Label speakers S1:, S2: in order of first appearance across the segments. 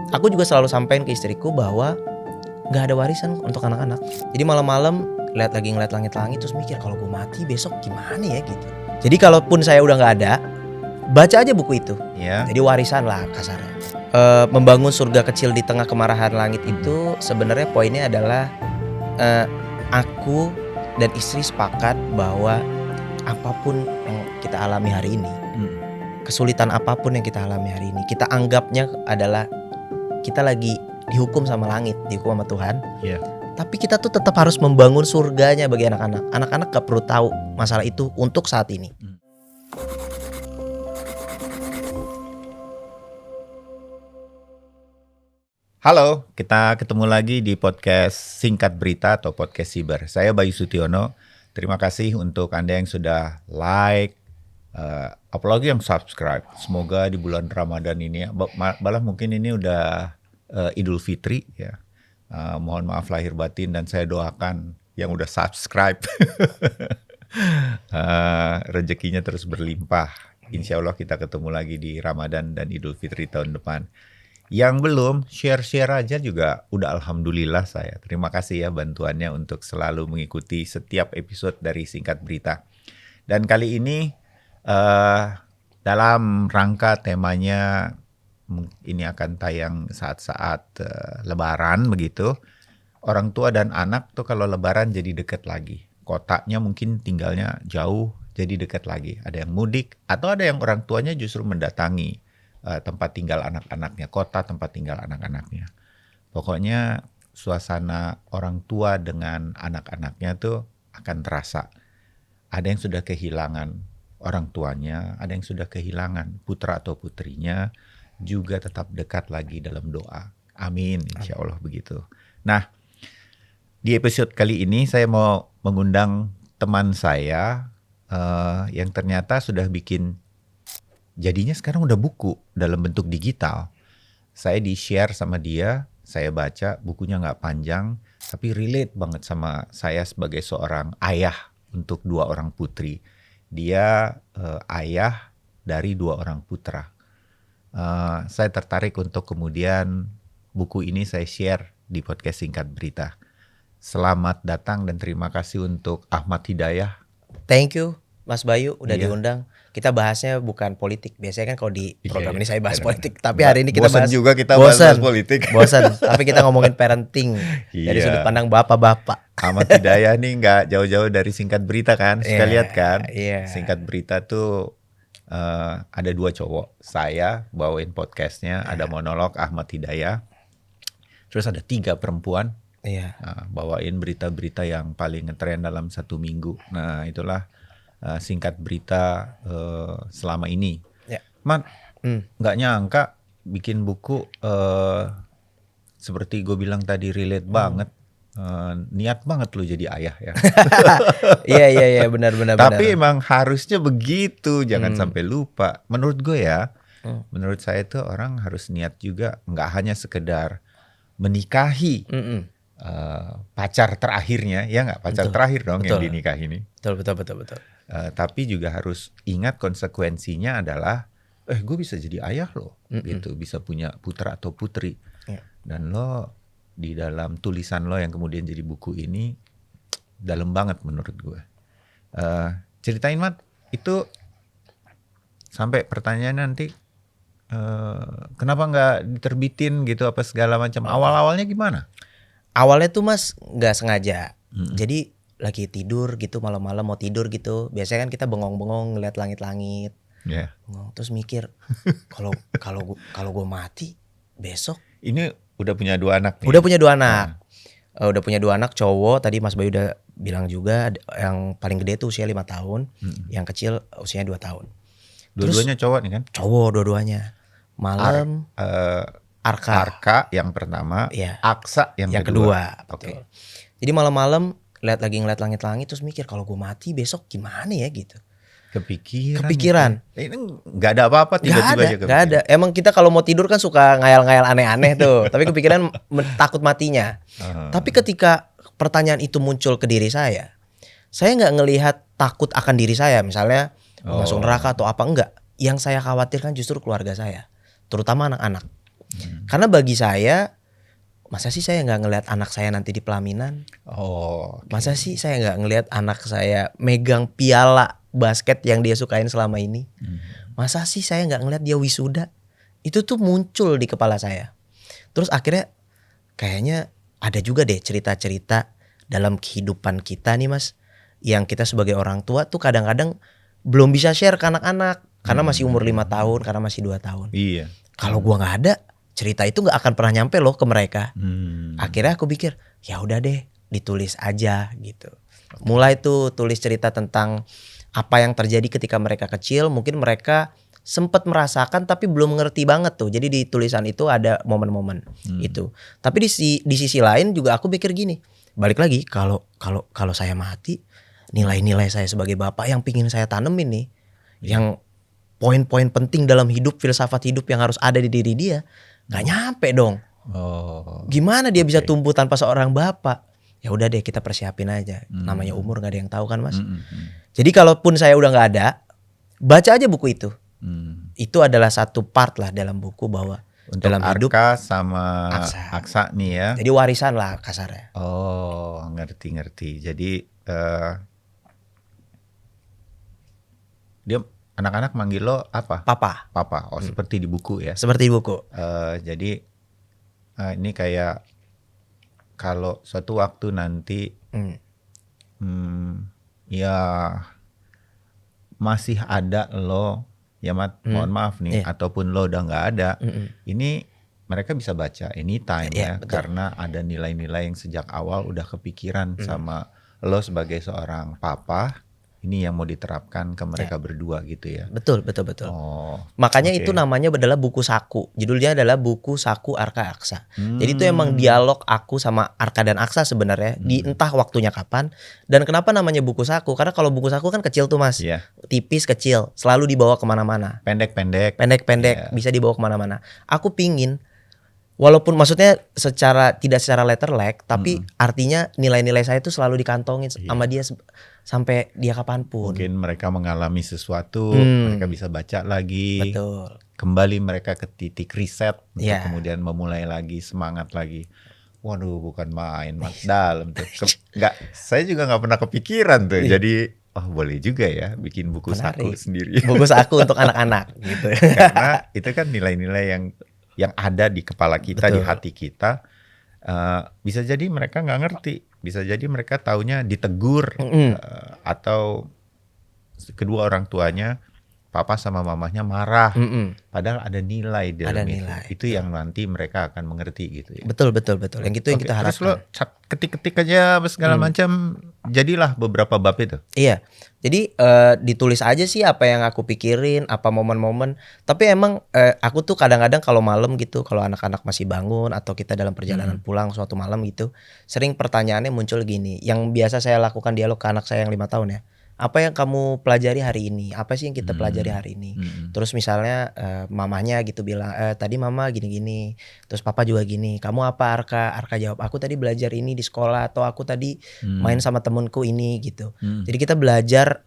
S1: aku juga selalu sampaikan ke istriku bahwa nggak ada warisan untuk anak-anak. Jadi malam-malam ngeliat langit-langit terus mikir kalau gue mati besok gimana ya gitu. Jadi kalaupun saya udah nggak ada, baca aja buku itu. Jadi warisan lah kasarnya. Membangun surga kecil di tengah kemarahan langit itu sebenarnya poinnya adalah aku dan istri sepakat bahwa apapun yang kita alami hari ini, kesulitan apapun yang kita alami hari ini, kita anggapnya adalah kita lagi dihukum sama langit, dihukum sama Tuhan. Tapi kita tuh tetap harus membangun surganya bagi anak-anak. Anak-anak gak perlu tahu masalah itu untuk saat ini.
S2: Halo, kita ketemu lagi di podcast Singkat Berita atau podcast Siber. Saya Bayu Sutiono. Terima kasih untuk Anda yang sudah like, apalagi yang subscribe. Semoga di bulan Ramadan ini, malah mungkin ini udah Idul Fitri ya. Mohon maaf lahir batin dan saya doakan yang udah subscribe rezekinya terus berlimpah. Insya Allah kita ketemu lagi di Ramadan dan Idul Fitri tahun depan. Yang belum share aja juga udah alhamdulillah saya. Terima kasih ya bantuannya untuk selalu mengikuti setiap episode dari Singkat Berita. Dan kali ini dalam rangka temanya ini akan tayang saat-saat Lebaran begitu. Orang tua dan anak tuh kalau Lebaran jadi dekat lagi. Kotanya mungkin tinggalnya jauh jadi dekat lagi. Ada yang mudik atau ada yang orang tuanya justru mendatangi tempat tinggal anak-anaknya, kota tempat tinggal anak-anaknya. Pokoknya suasana orang tua dengan anak-anaknya tuh akan terasa. Ada yang sudah kehilangan orang tuanya, ada yang sudah kehilangan putra atau putrinya, juga tetap dekat lagi dalam doa. Amin, insya Allah begitu. Nah, di episode kali ini saya mau mengundang teman saya yang ternyata sudah bikin, jadinya sekarang udah buku dalam bentuk digital. Saya di-share sama dia, saya baca, bukunya nggak panjang, tapi relate banget sama saya sebagai seorang ayah untuk 2 orang putri. Dia ayah dari 2 orang putra. Saya tertarik untuk kemudian buku ini saya share di podcast Singkat Berita. Selamat datang dan terima kasih untuk Ahmad Hidayah.
S1: Thank you Mas Bayu udah diundang. Kita bahasnya bukan politik. Biasanya kan kalau di program ini saya bahas politik. Tapi hari ini kita bahas
S2: juga kita bahas politik.
S1: Bosan. Tapi kita ngomongin parenting dari sudut pandang bapak-bapak.
S2: Ahmad Hidayah nih nggak jauh-jauh dari Singkat Berita kan. Suka lihat kan. Singkat Berita tuh ada 2 cowok. Saya bawain podcastnya. Ada monolog Ahmad Hidayah. Terus ada 3 perempuan. Bawain berita-berita yang paling ngetren dalam 1 minggu. Nah itulah Singkat Berita selama ini. Mat, nggak nyangka bikin buku seperti gue bilang tadi relate banget. Niat banget lu jadi ayah ya.
S1: Iya benar.
S2: Tapi emang harusnya begitu, jangan sampai lupa. Menurut gue ya, menurut saya tuh orang harus niat juga, nggak hanya sekedar menikahi pacar terakhirnya, ya nggak, pacar terakhir dong yang dinikahi ini.
S1: Betul.
S2: Tapi juga harus ingat konsekuensinya adalah, gue bisa jadi ayah loh, gitu, bisa punya putra atau putri, dan lo di dalam tulisan lo yang kemudian jadi buku ini dalam banget menurut gue. Ceritain Mat, itu sampai pertanyaan nanti kenapa nggak diterbitin gitu apa segala macam. Awal-awalnya gimana?
S1: Awalnya tuh Mas nggak sengaja. Jadi lagi tidur gitu malam-malam mau tidur gitu. Biasanya kan kita bengong-bengong ngeliat langit-langit. Terus mikir kalau gue mati besok. Ini
S2: udah punya 2 anak nih.
S1: Udah punya 2 anak. Udah punya 2 anak cowok. Tadi Mas Bayu udah bilang juga yang paling gede tuh usia 5 tahun, yang kecil usianya 2 tahun.
S2: Dua-duanya cowok nih kan?
S1: Cowok dua-duanya. Malam
S2: Arka yang pertama, Aksa yang kedua.
S1: Betul. Jadi malam-malam ngeliat langit-langit terus mikir kalau gue mati besok gimana ya gitu.
S2: Kepikiran. Ini nggak ada apa-apa tiba-tiba aja kepikiran.
S1: Nggak ada. Emang kita kalau mau tidur kan suka ngayal-ngayal aneh-aneh tuh. Tapi kepikiran takut matinya. Tapi ketika pertanyaan itu muncul ke diri saya nggak ngelihat takut akan diri saya. Misalnya masuk neraka atau apa, enggak. Yang saya khawatirkan justru keluarga saya, terutama anak-anak. Karena bagi saya, masa sih saya nggak ngelihat anak saya nanti di pelaminan?
S2: Oh, oke.
S1: Masa sih saya nggak ngelihat anak saya megang piala basket yang dia sukain selama ini? Masa sih saya nggak ngelihat dia wisuda? Itu tuh muncul di kepala saya. Terus akhirnya kayaknya ada juga deh cerita-cerita dalam kehidupan kita nih Mas, yang kita sebagai orang tua tuh kadang-kadang belum bisa share ke anak-anak karena masih umur 5 tahun, karena masih 2 tahun.
S2: Iya.
S1: Kalau gua nggak ada, cerita itu nggak akan pernah nyampe loh ke mereka.
S2: Hmm.
S1: Akhirnya aku pikir, ya udah deh, ditulis aja gitu. Mulai tuh tulis cerita tentang apa yang terjadi ketika mereka kecil, mungkin mereka sempat merasakan tapi belum ngerti banget tuh. Jadi di tulisan itu ada momen-momen itu. Tapi di sisi lain juga aku pikir gini, balik lagi kalau saya mati, nilai-nilai saya sebagai bapak yang pingin saya tanemin nih, yang poin-poin penting dalam hidup, filsafat hidup yang harus ada di diri dia, nggak nyampe dong.
S2: Oh.
S1: Gimana dia bisa tumbuh tanpa seorang bapak? Ya udah deh, kita persiapin aja. Namanya umur nggak ada yang tahu kan Mas. Jadi kalaupun saya udah nggak ada, baca aja buku itu. Itu adalah satu part lah dalam buku bahwa
S2: Untuk
S1: dalam hidup
S2: Arka sama
S1: Aksa.
S2: Aksa nih ya.
S1: jadi warisan lah kasarnya.
S2: Oh, ngerti. Jadi dia anak-anak manggil lo apa?
S1: Papa,
S2: Papa. Oh, seperti di buku ya.
S1: seperti di buku.
S2: Jadi ini kayak kalau suatu waktu nanti ya masih ada lo, ya mohon maaf nih, ataupun lo udah nggak ada, ini mereka bisa baca anytime ya,
S1: betul.
S2: karena ada nilai-nilai yang sejak awal udah kepikiran sama lo sebagai seorang papa. Ini yang mau diterapkan ke mereka berdua gitu ya.
S1: Betul.
S2: Oh,
S1: Makanya
S2: oke.
S1: itu namanya adalah buku saku. Judulnya adalah buku saku Arka Aksa. Jadi itu emang dialog aku sama Arka dan Aksa sebenarnya di entah waktunya kapan. Dan kenapa namanya buku saku? Karena kalau buku saku kan kecil tuh Mas,
S2: Iya.
S1: tipis kecil, selalu dibawa kemana-mana.
S2: Pendek-pendek.
S1: Pendek-pendek,
S2: Iya.
S1: bisa dibawa kemana-mana. Aku pingin, walaupun maksudnya tidak secara letter like, tapi artinya nilai-nilai saya itu selalu dikantongin sama dia sampai dia kapanpun.
S2: Mungkin mereka mengalami sesuatu, mereka bisa baca lagi.
S1: Betul.
S2: Kembali mereka ke titik riset untuk
S1: Iya.
S2: kemudian memulai lagi, semangat lagi. Waduh, bukan main, Mas, dalam tuh. Saya juga nggak pernah kepikiran tuh. Jadi, oh boleh juga ya bikin buku saku sendiri.
S1: Buku saku untuk anak-anak gitu.
S2: Karena itu kan nilai-nilai yang ada di kepala kita, di hati kita. Bisa jadi mereka nggak ngerti, bisa jadi mereka taunya ditegur, atau kedua orang tuanya, papa sama mamahnya marah, padahal ada nilai di dalam itu. Itu yang nanti mereka akan mengerti gitu ya.
S1: Betul. Yang gitu yang kita harapkan.
S2: Terus lo ketik-ketik aja segala macam, jadilah beberapa bab itu.
S1: Iya. Jadi ditulis aja sih apa yang aku pikirin, apa momen-momen. Tapi emang aku tuh kadang-kadang kalau malam gitu, kalau anak-anak masih bangun atau kita dalam perjalanan pulang suatu malam gitu, sering pertanyaannya muncul gini. Yang biasa saya lakukan dialog ke anak saya yang 5 tahun ya. Apa yang kamu pelajari hari ini? Apa sih yang kita pelajari hari ini? Terus misalnya mamanya gitu bilang, tadi mama gini-gini. Terus papa juga gini. Kamu apa Arka? Arka jawab, aku tadi belajar ini di sekolah, atau aku tadi main sama temenku ini gitu. Jadi kita belajar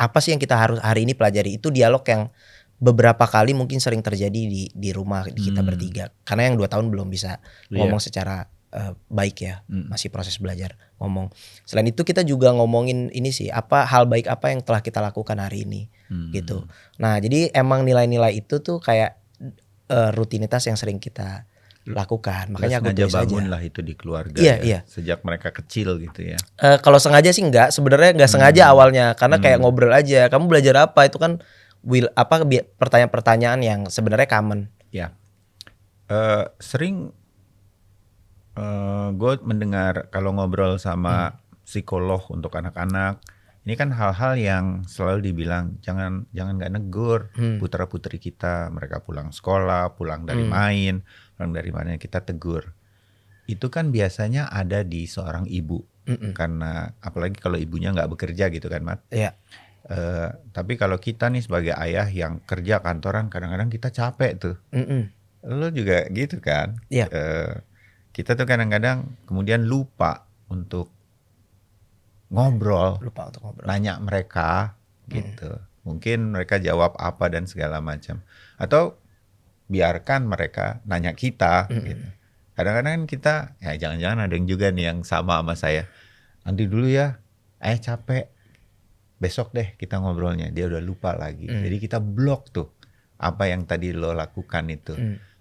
S1: apa sih yang kita harus hari ini pelajari. Itu dialog yang beberapa kali mungkin sering terjadi di rumah di kita bertiga. Karena yang 2 tahun belum bisa ngomong secara baik ya, masih proses belajar ngomong. Selain itu kita juga ngomongin ini sih, apa hal baik apa yang telah kita lakukan hari ini gitu. Nah jadi emang nilai-nilai itu tuh kayak rutinitas yang sering kita lakukan. Makanya aku tulis
S2: bangun
S1: aja
S2: lah itu di keluarga
S1: iya.
S2: sejak mereka kecil gitu ya.
S1: Kalau sengaja sih enggak, sebenarnya enggak sengaja awalnya, karena kayak ngobrol aja. Kamu belajar apa? Itu kan pertanyaan-pertanyaan yang sebenarnya common.
S2: Ya, sering gue mendengar kalau ngobrol sama psikolog untuk anak-anak, ini kan hal-hal yang selalu dibilang jangan nggak negur putra putri kita, mereka pulang sekolah, pulang dari main, pulang dari mana kita tegur. Itu kan biasanya ada di seorang ibu, karena apalagi kalau ibunya nggak bekerja gitu kan, Mat.
S1: Iya.
S2: Tapi kalau kita nih sebagai ayah yang kerja kantoran, kadang-kadang kita capek tuh. Lo juga gitu kan?
S1: Iya.
S2: Kita tuh kadang-kadang kemudian lupa untuk ngobrol, nanya mereka gitu. Mungkin mereka jawab apa dan segala macam. Atau biarkan mereka nanya kita. Gitu. Kadang-kadang kan kita, ya jangan-jangan ada yang juga nih yang sama saya. Nanti dulu ya, capek. Besok deh kita ngobrolnya. Dia udah lupa lagi. Jadi kita blok tuh apa yang tadi lo lakukan itu.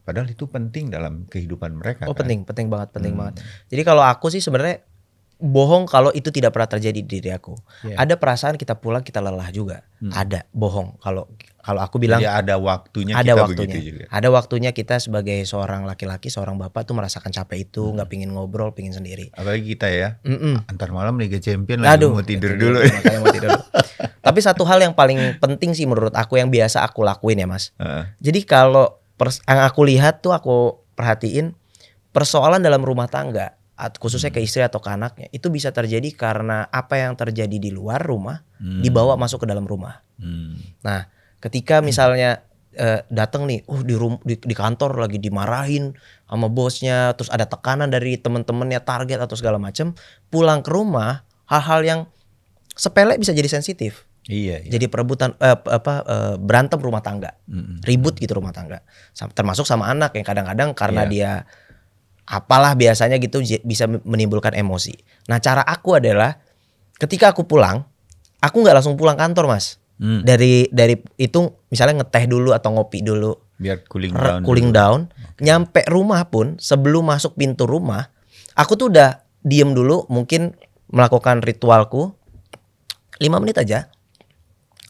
S2: Padahal itu penting dalam kehidupan mereka.
S1: Oh
S2: kan?
S1: penting banget. Jadi kalau aku sih sebenarnya bohong kalau itu tidak pernah terjadi di diri aku. Ada perasaan kita pulang kita lelah juga. Ada bohong kalau aku bilang.
S2: Jadi ada waktunya
S1: Ada
S2: kita
S1: waktunya.
S2: begitu juga.
S1: Ada waktunya kita sebagai seorang laki-laki, seorang bapak tuh merasakan capek itu, nggak pingin ngobrol, pingin sendiri.
S2: Apalagi kita ya, antar malam Liga Champion
S1: Aduh,
S2: lagi mau tidur dulu.
S1: Makanya mau tidur. Tapi satu hal yang paling penting sih menurut aku yang biasa aku lakuin ya Mas. Jadi kalau yang aku lihat tuh aku perhatiin persoalan dalam rumah tangga, khususnya ke istri atau ke anaknya, itu bisa terjadi karena apa yang terjadi di luar rumah dibawa masuk ke dalam rumah. Nah, ketika misalnya datang nih, di kantor lagi dimarahin sama bosnya, terus ada tekanan dari teman-temannya, target atau segala macam, pulang ke rumah hal-hal yang sepele bisa jadi sensitif.
S2: Iya.
S1: Jadi perebutan berantem rumah tangga, ribut gitu rumah tangga, termasuk sama anak yang kadang-kadang karena dia apalah biasanya gitu bisa menimbulkan emosi. Nah cara aku adalah ketika aku pulang, aku nggak langsung pulang kantor Mas. Dari itu misalnya ngeteh dulu atau ngopi dulu,
S2: Biar cooling
S1: down. Nyampe rumah pun sebelum masuk pintu rumah, aku tuh udah diem dulu, mungkin melakukan ritualku 5 menit aja,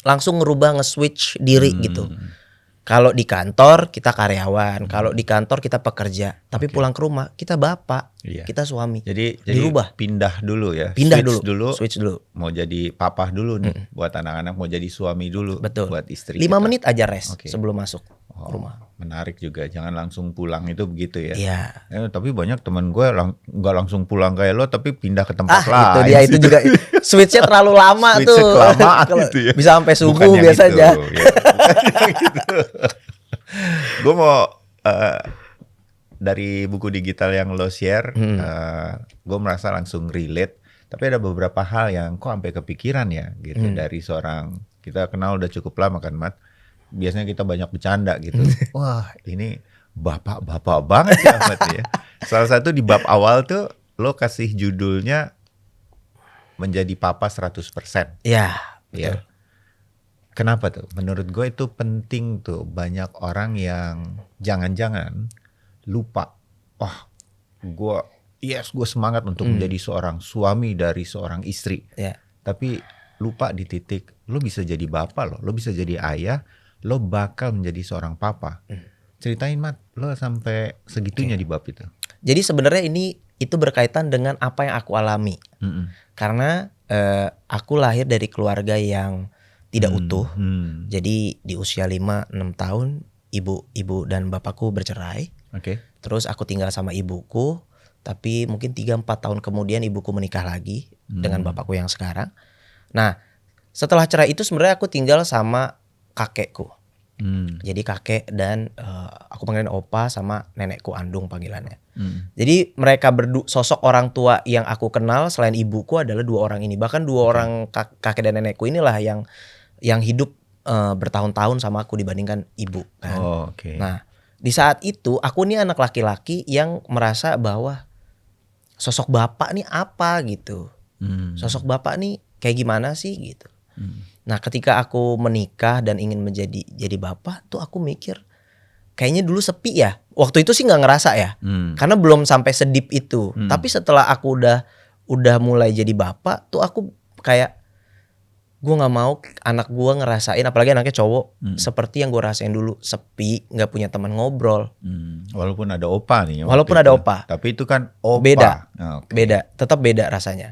S1: langsung ngerubah nge-switch diri gitu. Kalau di kantor kita karyawan, kalau di kantor kita pekerja, tapi pulang ke rumah kita bapak, kita suami.
S2: Jadi
S1: dirubah,
S2: pindah dulu ya.
S1: Switch dulu.
S2: Mau jadi papa dulu nih buat anak-anak, mau jadi suami dulu.
S1: Betul.
S2: Buat istri.
S1: 5 menit aja rest sebelum masuk rumah.
S2: Menarik juga, jangan langsung pulang itu begitu ya.
S1: Iya.
S2: Tapi banyak teman gue nggak langsung pulang kayak lo, tapi pindah ke tempat lain.
S1: Itu juga switchnya terlalu lama tuh.
S2: Kelamaan gitu ya.
S1: Bisa sampai subuh biasanya.
S2: Gitu. Gue mau dari buku digital yang lo share, gue merasa langsung relate. Tapi ada beberapa hal yang kok sampai kepikiran ya, gitu. Dari seorang, kita kenal udah cukup lama kan, Mat. Biasanya kita banyak bercanda gitu. Wah, ini bapak-bapak banget ya, Mat ya. Salah satu di bab awal tuh lo kasih judulnya menjadi papa 100%.
S1: Iya.
S2: Kenapa tuh? Menurut gue itu penting tuh. Banyak orang yang jangan-jangan lupa. Wah, gue semangat untuk menjadi seorang suami dari seorang istri. Tapi lupa di titik, lo bisa jadi bapak lo bisa jadi ayah, lo bakal menjadi seorang papa. Ceritain Mat, lo sampai segitunya di bab itu.
S1: Jadi sebenarnya itu berkaitan dengan apa yang aku alami. Karena aku lahir dari keluarga yang tidak utuh. Jadi di usia 5-6 tahun ibu dan bapakku bercerai. Terus aku tinggal sama ibuku, tapi mungkin 3-4 tahun kemudian ibuku menikah lagi dengan bapakku yang sekarang. Nah, setelah cerai itu sebenarnya aku tinggal sama kakekku. Jadi kakek dan aku panggilin opa, sama nenekku Andung panggilannya. Jadi mereka sosok orang tua yang aku kenal selain ibuku adalah 2 orang ini. Bahkan 2 orang kakek dan nenekku inilah yang hidup bertahun-tahun sama aku dibandingkan ibu kan. Nah, di saat itu aku nih anak laki-laki yang merasa bahwa sosok bapak nih apa gitu. Sosok bapak nih kayak gimana sih gitu. Nah, ketika aku menikah dan ingin jadi bapak tuh aku mikir kayaknya dulu sepi ya. Waktu itu sih nggak ngerasa ya, karena belum sampai sedip itu. Tapi setelah aku udah mulai jadi bapak tuh aku kayak gue nggak mau anak gue ngerasain, apalagi anaknya cowok, seperti yang gue rasain dulu, sepi, nggak punya teman ngobrol.
S2: Walaupun ada opa nih.
S1: Walaupun ada opa.
S2: Tapi itu kan opa.
S1: Beda, tetap beda rasanya.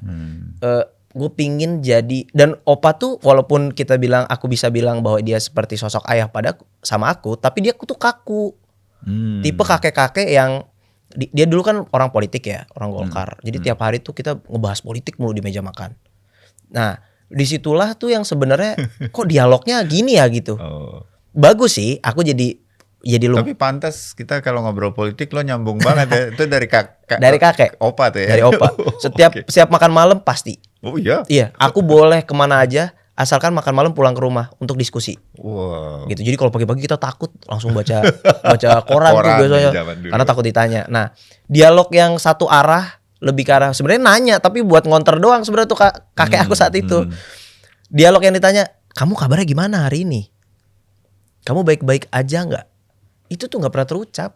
S1: Gue pingin jadi, dan opa tuh walaupun aku bisa bilang bahwa dia seperti sosok ayah sama aku, tapi dia tuh kaku. Tipe kakek-kakek yang dia dulu kan orang politik ya, orang Golkar. Jadi tiap hari tuh kita ngebahas politik mulu di meja makan. Nah, disitulah tuh yang sebenarnya kok dialognya gini ya gitu. Bagus sih, aku jadi
S2: Tapi pantas kita kalau ngobrol politik lo nyambung banget ya. Itu dari
S1: kakek.
S2: Opa tuh ya.
S1: Dari opa. Setiap makan malam pasti.
S2: Oh iya?
S1: Iya, aku boleh kemana aja, asalkan makan malam pulang ke rumah untuk diskusi
S2: Wow.
S1: gitu. Jadi kalau pagi-pagi kita takut langsung baca koran tuh
S2: Koran
S1: biasanya
S2: nih zaman dulu.
S1: karena takut ditanya. Nah, dialog yang satu arah lebih ke arah sebenarnya nanya tapi buat ngonter doang sebenarnya tuh kakek aku saat itu. Dialog yang ditanya, "Kamu kabarnya gimana hari ini? Kamu baik-baik aja nggak?" Itu tuh nggak pernah terucap.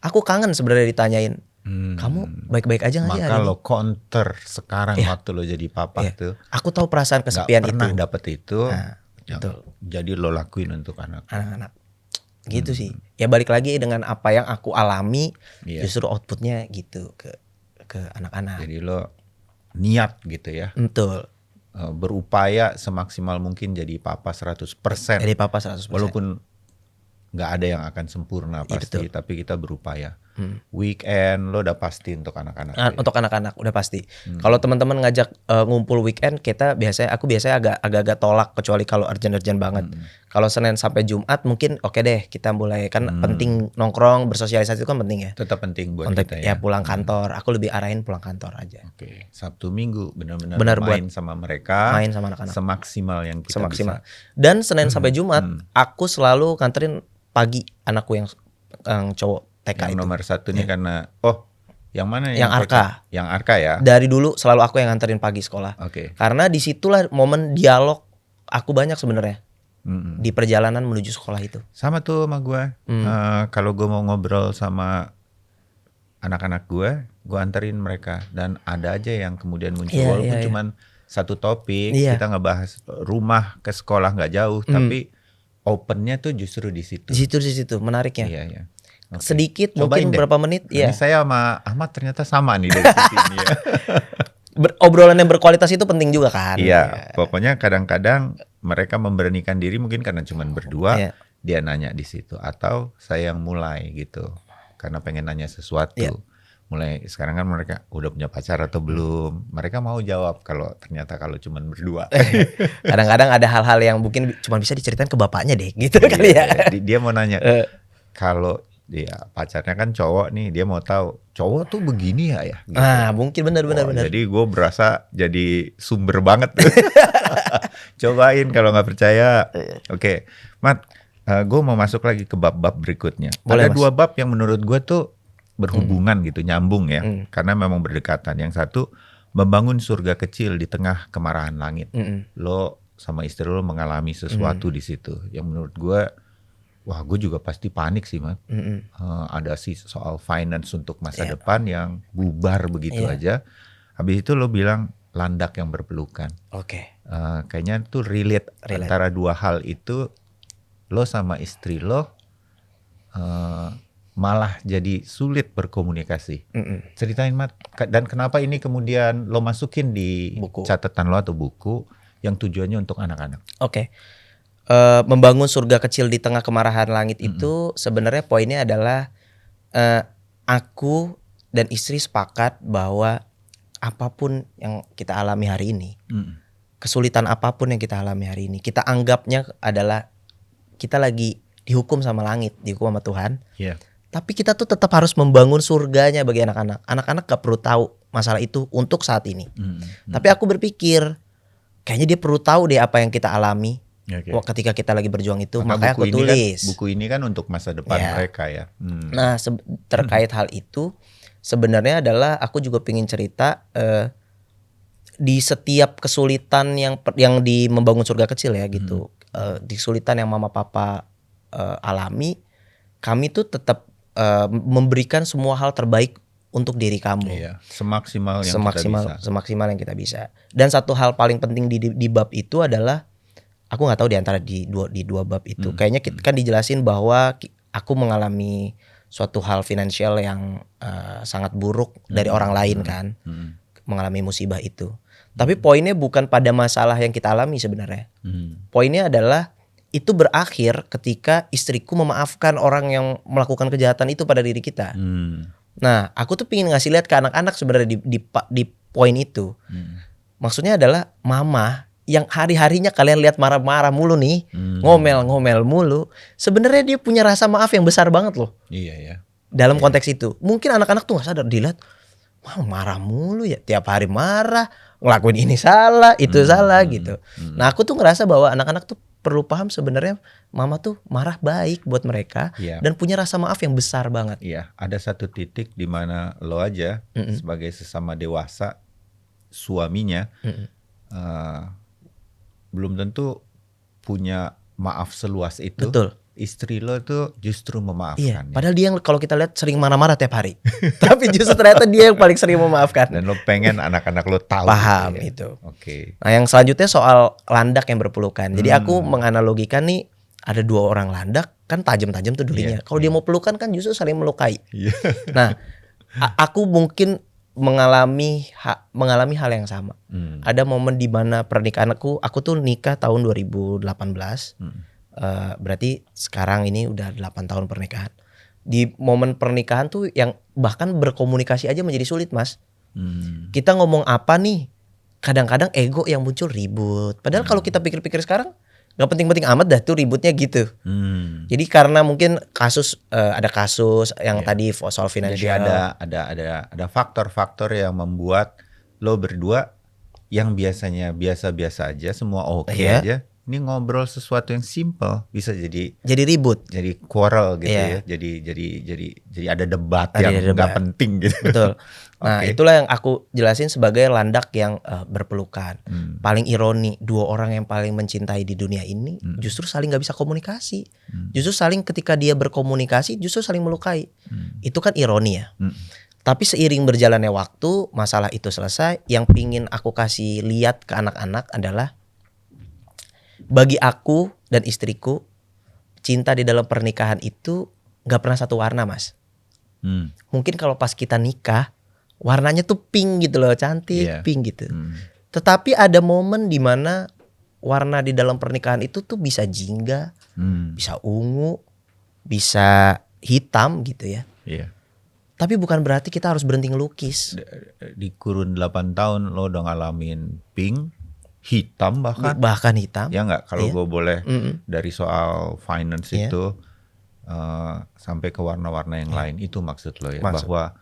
S1: Aku kangen sebenarnya ditanyain, "Kamu baik-baik aja nggak sih hari
S2: Maka
S1: ini?"
S2: lo counter sekarang
S1: Iya.
S2: waktu lo jadi papa
S1: Iya.
S2: tuh.
S1: Aku tahu perasaan
S2: Nggak
S1: kesepian
S2: pernah
S1: itu.
S2: dapet itu.
S1: Nah,
S2: yang
S1: betul.
S2: jadi lo lakuin untuk anak.
S1: Anak-anak gitu sih. Ya balik lagi dengan apa yang aku alami,
S2: Iya.
S1: justru outputnya gitu ke anak-anak.
S2: Jadi lo niat gitu ya.
S1: Betul.
S2: Berupaya semaksimal mungkin jadi papa 100%.
S1: Jadi papa 100%.
S2: Walaupun nggak ada yang akan sempurna
S1: Iya,
S2: pasti, tapi kita berupaya. Weekend lo udah pasti untuk anak-anak.
S1: Nah,
S2: ya?
S1: untuk anak-anak udah pasti. Kalau teman-teman ngajak ngumpul weekend, aku biasanya agak-agak tolak kecuali kalau urgent banget. Kalau Senin sampai Jumat mungkin oke deh kita mulai kan penting nongkrong bersosialisasi itu kan penting ya.
S2: Tetap penting buat
S1: Untuk
S2: kita
S1: ya
S2: ya.
S1: pulang kantor, aku lebih arahin pulang kantor aja.
S2: Oke, Sabtu Minggu benar-benar
S1: Benar,
S2: main sama mereka.
S1: Main sama anak-anak.
S2: Semaksimal yang kita
S1: Semaksimal.
S2: bisa.
S1: Dan Senin sampai Jumat aku selalu nganterin pagi anakku yang cowok TK
S2: Yang
S1: itu.
S2: nomor satu nih karena yang mana
S1: Yang Arka.
S2: Yang Arka ya.
S1: Dari dulu selalu aku yang nganterin pagi sekolah.
S2: Oke.
S1: Karena disitulah momen dialog aku banyak sebenarnya
S2: Mm-mm.
S1: di perjalanan menuju sekolah itu.
S2: Sama tuh sama gue. Kalau gue mau ngobrol sama anak-anak gue anterin mereka. Dan ada aja yang kemudian muncul.
S1: Iya,
S2: Walaupun
S1: iya,
S2: cuman satu topik,
S1: Iya.
S2: kita ngebahas rumah ke sekolah nggak jauh. Tapi opennya tuh justru di situ.
S1: Di situ menariknya.
S2: Iya, iya. Oke.
S1: Sedikit
S2: Cobain
S1: mungkin
S2: deh.
S1: berapa menit
S2: Ini
S1: ya.
S2: saya sama Ahmad ternyata sama nih dari sisi ini ya.
S1: Obrolan yang berkualitas itu penting juga kan.
S2: Iya, pokoknya kadang-kadang mereka memberanikan diri mungkin karena cuman berdua,
S1: Iya.
S2: dia nanya di situ atau saya yang mulai gitu. Karena pengen nanya sesuatu.
S1: Iya.
S2: Mulai sekarang kan mereka udah punya pacar atau belum. Mereka mau jawab kalau cuman berdua.
S1: Kadang-kadang ada hal-hal yang mungkin cuma bisa diceritain ke bapaknya deh gitu kali ya.
S2: Dia mau nanya kalau dia pacarnya kan cowok nih, dia mau tahu cowok tuh begini ya gitu.
S1: Nah, mungkin benar.
S2: Jadi gue berasa jadi sumber banget. Cobain kalau nggak percaya. Oke, Mat, gue mau masuk lagi ke bab-bab berikutnya.
S1: Boleh,
S2: Ada
S1: Mas.
S2: 2 bab yang menurut gue tuh berhubungan gitu, nyambung ya. Karena memang berdekatan. Yang satu, membangun surga kecil di tengah kemarahan langit. Lo sama istri lo mengalami sesuatu di situ. Yang menurut gue, wah gue juga pasti panik sih, Mat. Ada sih soal finance untuk masa depan yang bubar begitu aja. Habis itu lo bilang landak yang berpelukan.
S1: Oke.
S2: Kayaknya tuh relate antara dua hal itu. Lo sama istri lo malah jadi sulit berkomunikasi. Ceritain, Mat. Dan kenapa ini kemudian lo masukin di
S1: Buku.
S2: catatan lo atau buku yang tujuannya untuk anak-anak?
S1: Oke. Membangun surga kecil di tengah kemarahan langit itu sebenarnya poinnya adalah aku dan istri sepakat bahwa apapun yang kita alami hari ini, kesulitan apapun yang kita alami hari ini, kita anggapnya adalah kita lagi dihukum sama langit, dihukum sama Tuhan.
S2: Iya.
S1: Tapi kita tuh tetap harus membangun surganya bagi anak-anak. Anak-anak gak perlu tahu masalah itu untuk saat ini. Tapi aku berpikir kayaknya dia perlu tahu deh apa yang kita alami.
S2: Oke.
S1: Ketika kita lagi berjuang itu.
S2: Maka
S1: Makanya aku tulis.
S2: buku ini kan untuk masa depan
S1: Ya.
S2: mereka ya.
S1: Nah terkait hal itu sebenarnya adalah aku juga pengen cerita di setiap kesulitan yang di membangun surga kecil ya gitu. Di kesulitan yang mama papa alami, kami tuh tetap memberikan semua hal terbaik untuk diri kamu.
S2: Iya, semaksimal yang kita bisa.
S1: Semaksimal yang kita bisa. Dan satu hal paling penting di bab itu adalah, aku nggak tahu di antara di dua bab itu, kayaknya kan dijelasin bahwa aku mengalami suatu hal finansial yang sangat buruk dari orang lain kan, mengalami musibah itu. Tapi poinnya bukan pada masalah yang kita alami sebenarnya. Poinnya adalah itu berakhir ketika istriku memaafkan orang yang melakukan kejahatan itu pada diri kita. Nah, aku tuh pingin ngasih lihat ke anak-anak sebenarnya di poin itu. Maksudnya adalah mama yang hari-harinya kalian lihat marah-marah mulu nih, ngomel-ngomel mulu. Sebenarnya dia punya rasa maaf yang besar banget loh.
S2: Iya ya.
S1: Dalam konteks itu. Mungkin anak-anak tuh gak sadar, dilihat marah mulu ya, tiap hari marah, ngelakuin ini salah, itu salah gitu. Nah aku tuh ngerasa bahwa anak-anak tuh perlu paham sebenarnya mama tuh marah baik buat mereka
S2: Iya.
S1: dan punya rasa maaf yang besar banget.
S2: Iya, ada satu titik di mana lo aja sebagai sesama dewasa suaminya eh, belum tentu punya maaf seluas itu.
S1: Betul.
S2: Istri lo tuh justru
S1: Iya,
S2: memaafkan. Ya.
S1: padahal dia yang kalau kita lihat sering marah-marah tiap hari. Tapi justru ternyata dia yang paling sering memaafkan.
S2: Dan lo pengen anak-anak lo tahu.
S1: Paham
S2: gitu ya.
S1: itu.
S2: Oke.
S1: Nah yang selanjutnya soal landak yang berpelukan. Jadi aku menganalogikan nih ada 2 orang landak kan tajam-tajam tuh durinya. Kalau dia mau pelukan kan justru saling melukai.
S2: Iya.
S1: Nah aku mungkin mengalami hal yang sama. Ada momen di mana pernikahan aku tuh nikah tahun 2018. Berarti sekarang ini udah 8 tahun pernikahan. Di momen pernikahan tuh yang bahkan berkomunikasi aja menjadi sulit, Mas. Kita ngomong apa nih, kadang-kadang ego yang muncul ribut. Padahal kalau kita pikir-pikir sekarang gak penting-penting amat dah tuh ributnya gitu. Jadi karena mungkin ada kasus yang tadi soal
S2: Jadi
S1: finansial.
S2: ada faktor-faktor yang membuat lo berdua yang biasanya biasa-biasa aja, semua oke aja. Ini ngobrol sesuatu yang simple bisa jadi
S1: ribut.
S2: Jadi quarrel gitu
S1: Iya.
S2: ya. Jadi ada debat
S1: Ada
S2: yang
S1: debat.
S2: nggak penting gitu.
S1: Betul. Nah itulah yang aku jelasin sebagai landak yang berpelukan. Paling ironi 2 orang yang paling mencintai di dunia ini justru saling gak bisa komunikasi. Justru saling ketika dia berkomunikasi justru saling melukai. Itu kan ironi ya. Tapi seiring berjalannya waktu masalah itu selesai. Yang pingin aku kasih lihat ke anak-anak adalah bagi aku dan istriku cinta di dalam pernikahan itu gak pernah satu warna, Mas. Mungkin kalau pas kita nikah warnanya tuh pink gitu loh, cantik, pink gitu. Tetapi ada momen di mana warna di dalam pernikahan itu tuh bisa jingga, bisa ungu, bisa hitam gitu ya.
S2: Iya.
S1: Tapi bukan berarti kita harus berhenti ngelukis.
S2: Di kurun 8 tahun lo udah ngalamin pink, hitam bahkan
S1: hitam.
S2: Ya nggak, kalau gue boleh dari soal finance
S1: Iya.
S2: itu sampai ke warna-warna yang lain, itu maksud lo ya.
S1: Maksud.
S2: Bahwa